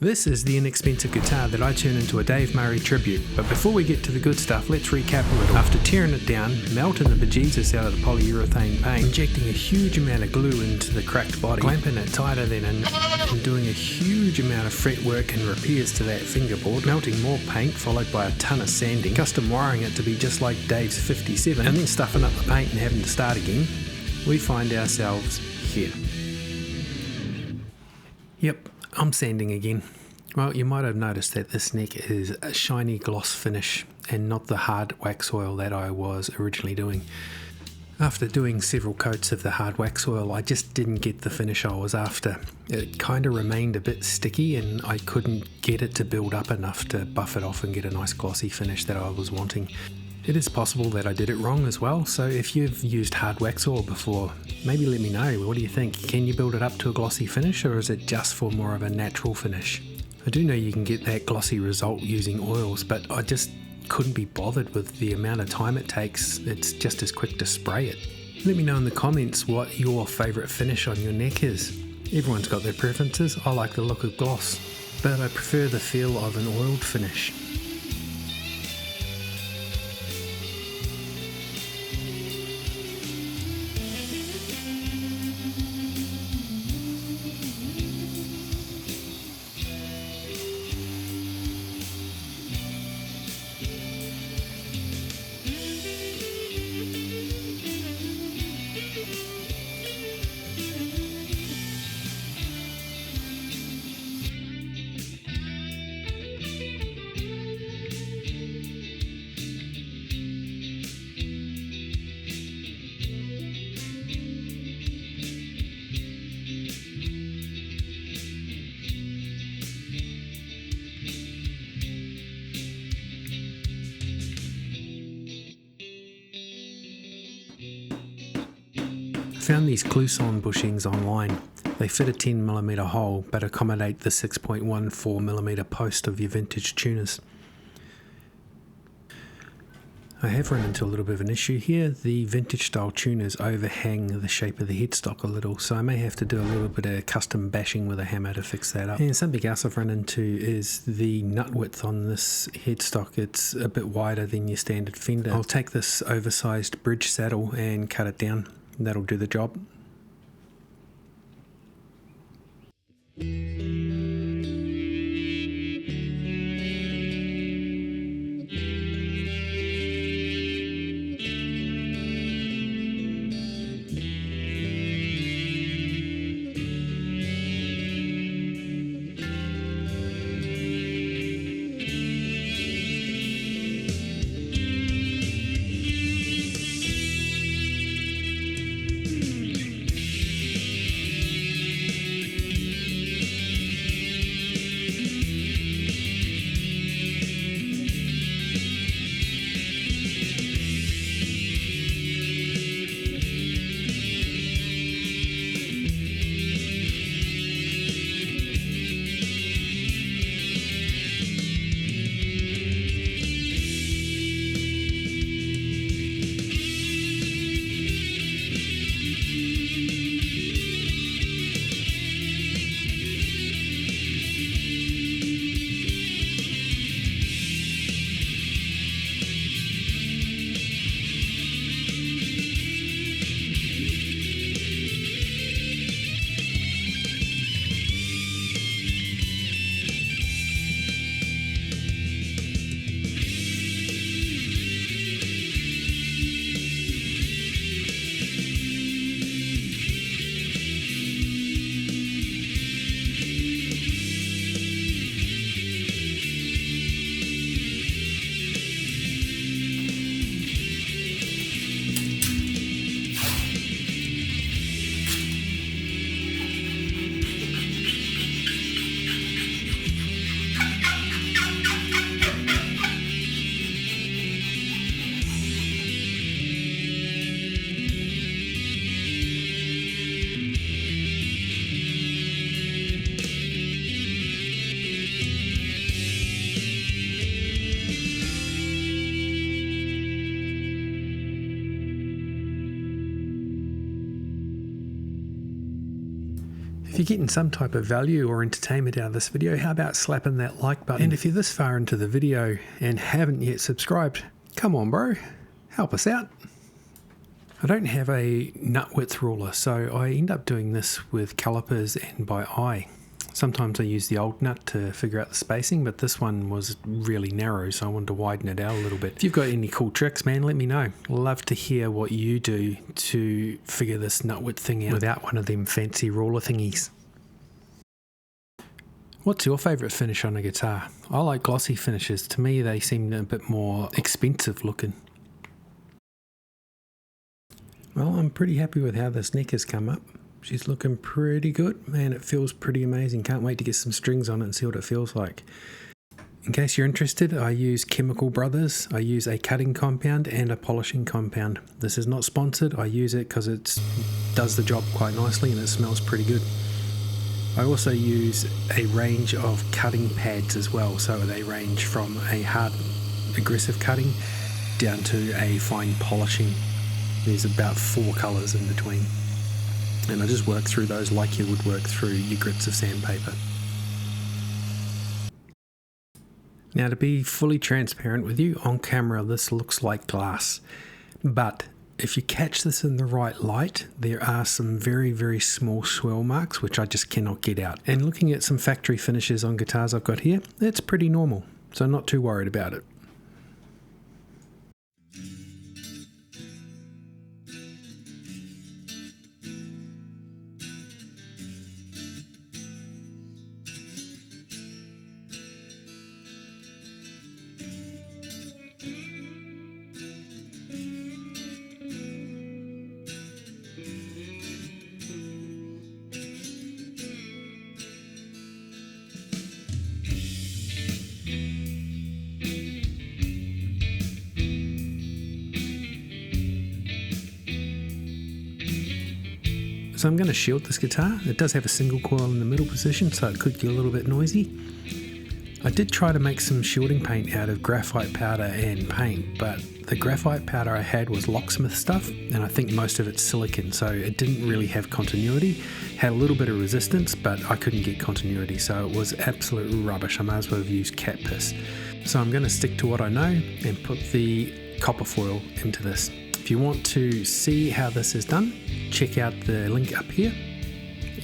This is the inexpensive guitar that I turned into a Dave Murray Tribute, but before we get to the good stuff, let's recap a little. After tearing it down, melting the bejesus out of the polyurethane paint, injecting a huge amount of glue into the cracked body, clamping it tighter than and doing a huge amount of fretwork and repairs to that fingerboard, melting more paint followed by a ton of sanding, custom wiring it to be just like Dave's 57, and then stuffing up the paint and having to start again, we find ourselves here. Yep, I'm sanding again. Well, you might have noticed that this neck is a shiny gloss finish and not the hard wax oil that I was originally doing. After doing several coats of the hard wax oil, I just didn't get the finish I was after. It kind of remained a bit sticky and I couldn't get it to build up enough to buff it off and get a nice glossy finish that I was wanting. It is possible that I did it wrong as well, so if you've used hard wax oil before, maybe let me know. What do you think? Can you build it up to a glossy finish, or is it just for more of a natural finish? I do know you can get that glossy result using oils, but I just couldn't be bothered with the amount of time it takes. It's just as quick to spray it. Let me know in the comments what your favourite finish on your neck is. Everyone's got their preferences. I like the look of gloss, but I prefer the feel of an oiled finish. I found these Clusson bushings online. They fit a 10mm hole but accommodate the 6.14mm post of your vintage tuners. I have run into a little bit of an issue here. The vintage style tuners overhang the shape of the headstock a little, so I may have to do a little bit of custom bashing with a hammer to fix that up. And something else I've run into is the nut width on this headstock. It's a bit wider than your standard fender. I'll take this oversized bridge saddle and cut it down. That'll do the job. If you're getting some type of value or entertainment out of this video, how about slapping that like button? And if you're this far into the video and haven't yet subscribed, come on bro, help us out. I don't have a nut width ruler, so I end up doing this with calipers and by eye. Sometimes I use the old nut to figure out the spacing, but this one was really narrow, so I wanted to widen it out a little bit. If you've got any cool tricks, man, let me know. Love to hear what you do to figure this nut width thing out without one of them fancy ruler thingies. What's your favourite finish on a guitar? I like glossy finishes. To me, they seem a bit more expensive looking. Well, I'm pretty happy with how this neck has come up. She's looking pretty good. Man, it feels pretty amazing. Can't wait to get some strings on it and see what it feels like. In case you're interested, I use Chemical Brothers. I use a cutting compound and a polishing compound. This is not sponsored. I use it because it does the job quite nicely and it smells pretty good. I also use a range of cutting pads as well. So they range from a hard, aggressive cutting down to a fine polishing. There's about 4 colours in between. And I just work through those like you would work through your grits of sandpaper. Now, to be fully transparent with you, on camera this looks like glass. But if you catch this in the right light, there are some very, very small swirl marks which I just cannot get out. And looking at some factory finishes on guitars I've got here, it's pretty normal. So I'm not too worried about it. So I'm going to shield this guitar. It does have a single coil in the middle position, so it could get a little bit noisy. I did try to make some shielding paint out of graphite powder and paint, but the graphite powder I had was locksmith stuff, and I think most of it's silicon, so it didn't really have continuity. Had a little bit of resistance, but I couldn't get continuity, so it was absolute rubbish. I might as well have used cat piss. So I'm going to stick to what I know and put the copper foil into this. If you want to see how this is done, check out the link up here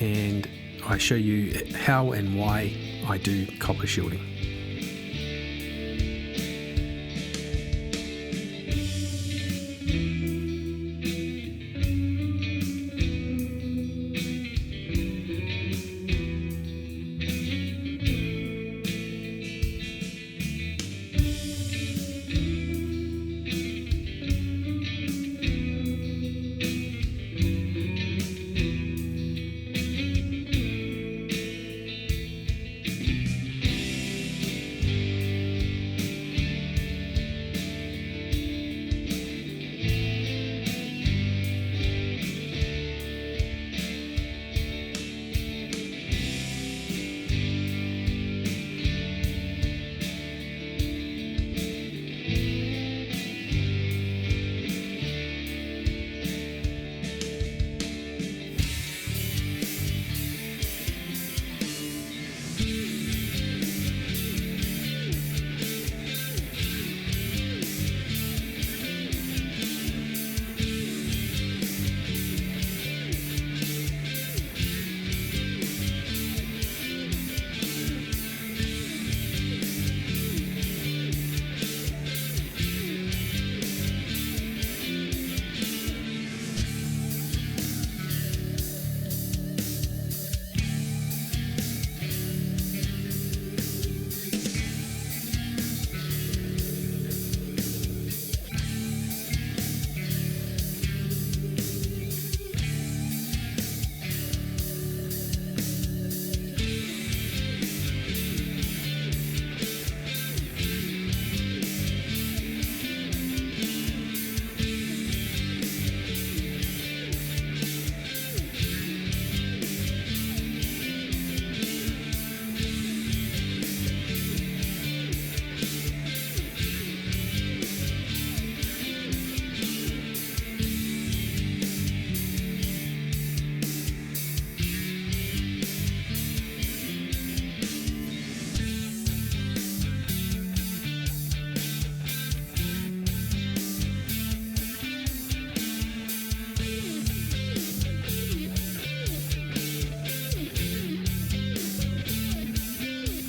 and I show you how and why I do copper shielding.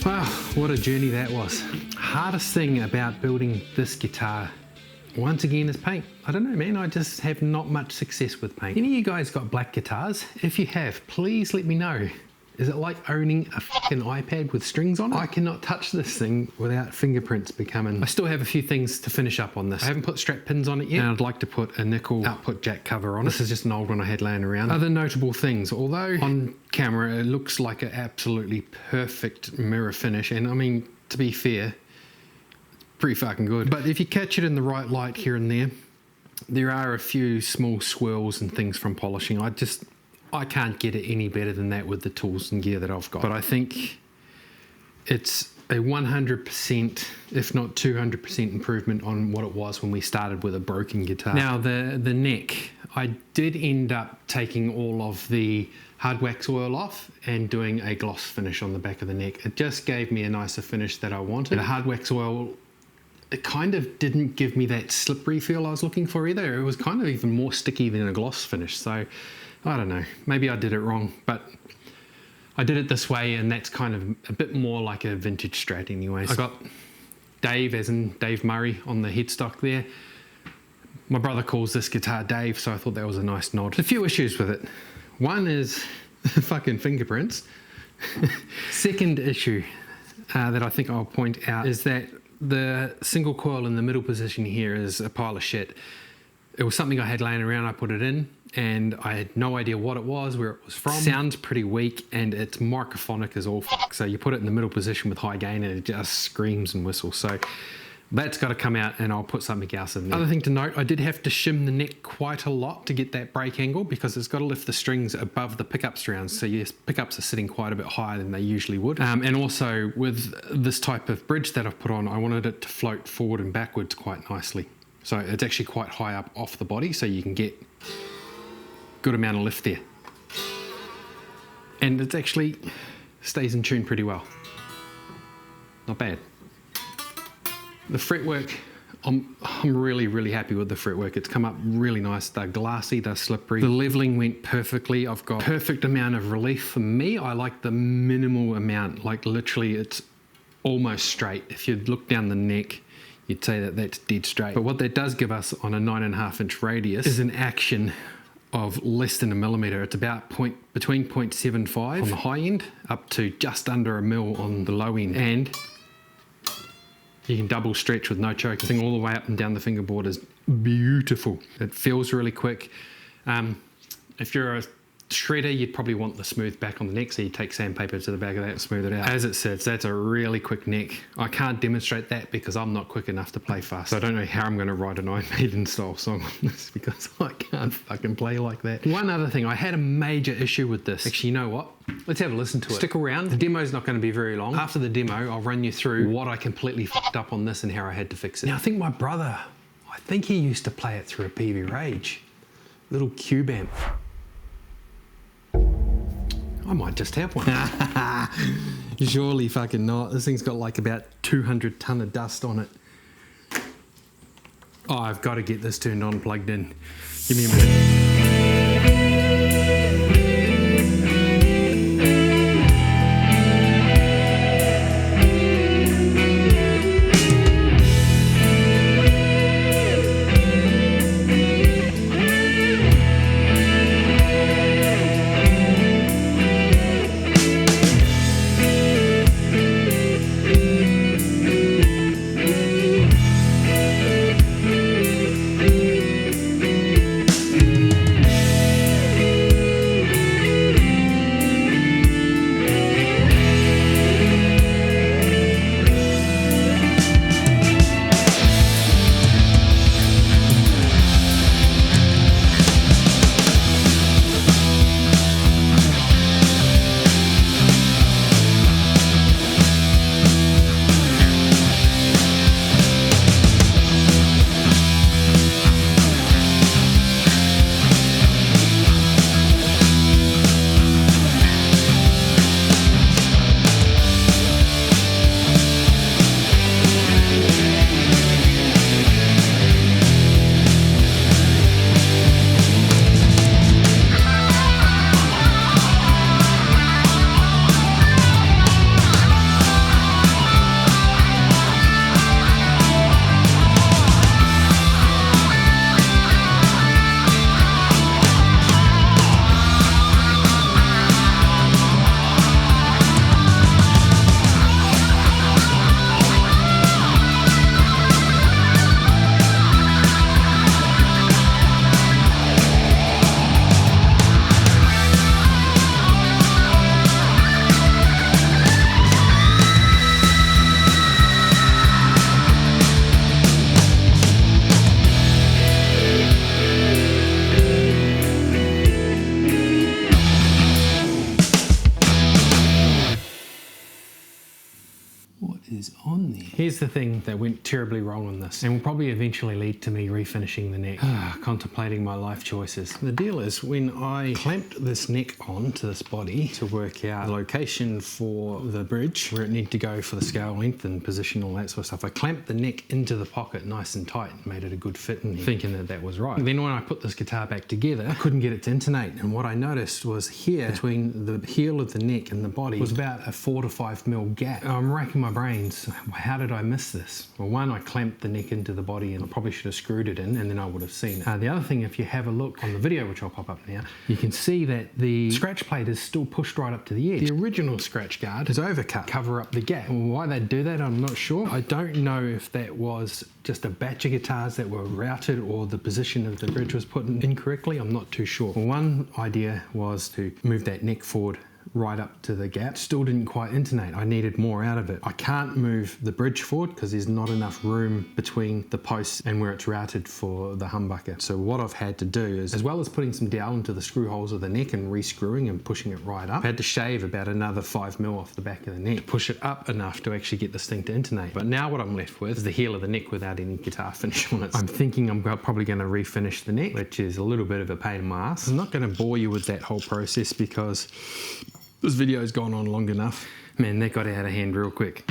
Wow, what a journey that was. Hardest thing about building this guitar, once again, is paint. I don't know, man, I just have not much success with paint. Any of you guys got black guitars? If you have, please let me know. Is it like owning a fucking iPad with strings on it? I cannot touch this thing without fingerprints becoming... I still have a few things to finish up on this. I haven't put Strat pins on it yet, and I'd like to put a nickel output jack cover on it. This is just an old one I had laying around. Other notable things, although on camera it looks like an absolutely perfect mirror finish, and I mean, to be fair, it's pretty fucking good. But if you catch it in the right light here and there are a few small swirls and things from polishing. I can't get it any better than that with the tools and gear that I've got. But I think it's a 100%, if not 200% improvement on what it was when we started with a broken guitar. Now the neck, I did end up taking all of the hard wax oil off and doing a gloss finish on the back of the neck. It just gave me a nicer finish that I wanted. The hard wax oil, it kind of didn't give me that slippery feel I was looking for either. It was kind of even more sticky than a gloss finish. So I don't know, maybe I did it wrong, but I did it this way, and that's kind of a bit more like a vintage Strat anyway. I got Dave, as in Dave Murray, on the headstock there. My brother calls this guitar Dave, so I thought that was a nice nod. A few issues with it. One is fucking fingerprints. Second issue that I think I'll point out is that the single coil in the middle position here is a pile of shit. It was something I had laying around, I put it in, and I had no idea what it was, where it was from. Sounds pretty weak, and it's microphonic as all fuck. So you put it in the middle position with high gain and it just screams and whistles. So that's got to come out, and I'll put something else in there. Other thing to note, I did have to shim the neck quite a lot to get that break angle, because it's got to lift the strings above the pickup strands. So your pickups are sitting quite a bit higher than they usually would. And also with this type of bridge that I've put on, I wanted it to float forward and backwards quite nicely. So it's actually quite high up off the body, so you can get good amount of lift there. And it actually stays in tune pretty well. Not bad. The fretwork, I'm really, really happy with the fretwork. It's come up really nice. They're glassy, they're slippery. The leveling went perfectly. I've got perfect amount of relief. For me, I like the minimal amount, like literally it's almost straight. If you look down the neck, you'd say that that's dead straight. But what that does give us on a 9.5 inch radius is an action of less than a millimeter. It's about between 0.75 on the high end up to just under a mil on the low end. And you can double stretch with no choke. The thing all the way up and down the fingerboard is beautiful. It feels really quick. If you're a shredder, you'd probably want the smooth back on the neck, so you take sandpaper to the back of that and smooth it out. As it sits, that's a really quick neck. I can't demonstrate that because I'm not quick enough to play fast. So I don't know how I'm going to write an Iron Maiden style song on this, because I can't fucking play like that. One other thing, I had a major issue with this. Actually, you know what? Let's have a listen to it. Stick around. The demo's not going to be very long. After the demo, I'll run you through what I completely fucked up on this and how I had to fix it. Now, I think my brother, he used to play it through a PV Rage. Little cube amp. I might just have one. Surely fucking not. This thing's got like about 200 ton of dust on it. Oh, I've got to get this turned on, plugged in. Give me a minute. is on there. Here's the thing that went terribly wrong on this, and will probably eventually lead to me refinishing the neck. Contemplating my life choices. The deal is, when I clamped this neck onto this body to work out the location for the bridge, where it needed to go for the scale length and position, all that sort of stuff, I clamped the neck into the pocket nice and tight and made it a good fit in there, thinking that that was right. Then when I put this guitar back together, I couldn't get it to intonate, and what I noticed was here, between the heel of the neck and the body, was about a 4 to 5 mil gap. I'm racking my brains, how did I miss this? Well, one, I clamped the neck into the body, and I probably should have screwed it in, and then I would have seen it. The other thing, if you have a look on the video, which I'll pop up now, you can see that the scratch plate is still pushed right up to the edge. The original scratch guard is overcut, cover up the gap. Why they do that, I'm not sure. I don't know if that was just a batch of guitars that were routed, or the position of the bridge was put in incorrectly. I'm not too sure. One idea was to move that neck forward right up to the gap. Still didn't quite intonate. I needed more out of it. I can't move the bridge forward because there's not enough room between the posts and where it's routed for the humbucker. So what I've had to do is, as well as putting some dowel into the screw holes of the neck and re-screwing and pushing it right up, I had to shave about another 5 mil off the back of the neck, push it up enough to actually get this thing to intonate. But now what I'm left with is the heel of the neck without any guitar finish on it. I'm thinking I'm probably going to refinish the neck, which is a little bit of a pain in my ass. I'm not going to bore you with that whole process because this video's gone on long enough. Man, that got out of hand real quick.